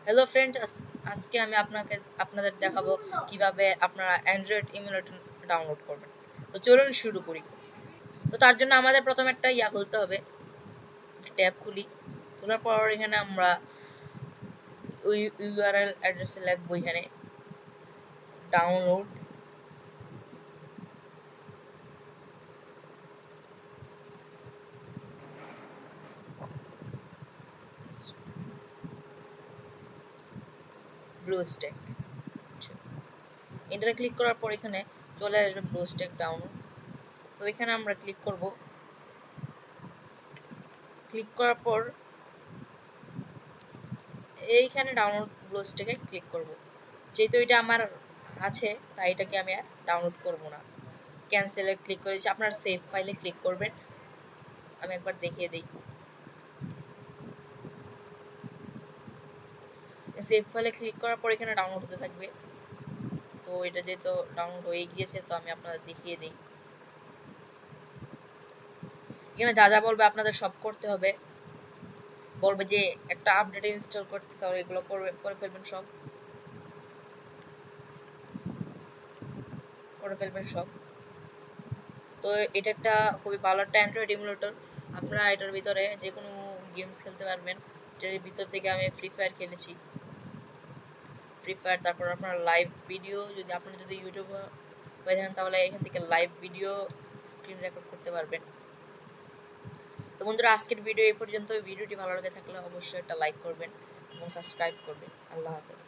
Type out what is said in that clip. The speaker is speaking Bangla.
হ্যালো ফ্রেন্ড, আজকে আমি আপনাদের দেখাবো কিভাবে আপনারা অ্যান্ড্রয়েড ইমুলেটর ডাউনলোড করবেন। তো চলুন শুরু করি। তো তার জন্য আমাদের প্রথমে একটা খুলতে হবে, ট্যাব খুলি। খোলার পর এখানে আমরা ওই ইউআরএল অ্যাড্রেসে লিখবো এখানে ডাউনলোড ব্লুস্ট্যাক। এন্টারে ক্লিক করার পর এখানে চলে আসবে ব্লুস্ট্যাক ডাউনলোড। তো এখানে আমরা ক্লিক করব। ক্লিক করার পর এইখানে ডাউনলোড ব্লুস্ট্যাকে ক্লিক করব। যেহেতু এটা আমার আছে তাই এটাকে আমি ডাউনলোড করব না। ক্যান্সেলে ক্লিক করেছি। আপনার সেভ ফাইলে ক্লিক করবেন। আমি একবার দেখিয়ে দিই। সেভ ফাইলে ক্লিক করার পর এখানে ডাউনলোড হতে থাকবে। তো এটা যেহেতু ডাউনলোড হয়ে গিয়েছে তো আমি আপনাদের দেখিয়ে দিই। এখানে যা যা বলবে আপনাদের সব করতে হবে। বলবে যে একটা আপডেট ইনস্টল করতে, তাহলে এগুলো করে ফেলবেন সব। তো এটা একটা খুবই ভালো একটা অ্যান্ড্রয়েড ইমুলেটর। আপনারা এটার ভিতরে যে কোনো গেমস খেলতে পারবেন। এটার ভিতর থেকে আমি ফ্রি ফায়ার খেলেছি। তারপর আপনার লাইভ ভিডিও, আপনারা যদি ইউটিউবে হয়ে থাকেন তাহলে এখান থেকে লাইভ ভিডিও স্ক্রিন রেকর্ড করতে পারবেন। তো বন্ধুরা, আজকের ভিডিও এই পর্যন্ত। ভিডিওটি ভালো লেগে থাকলে অবশ্যই একটা লাইক করবেন এবং সাবস্ক্রাইব করবেন। আল্লাহ হাফেজ।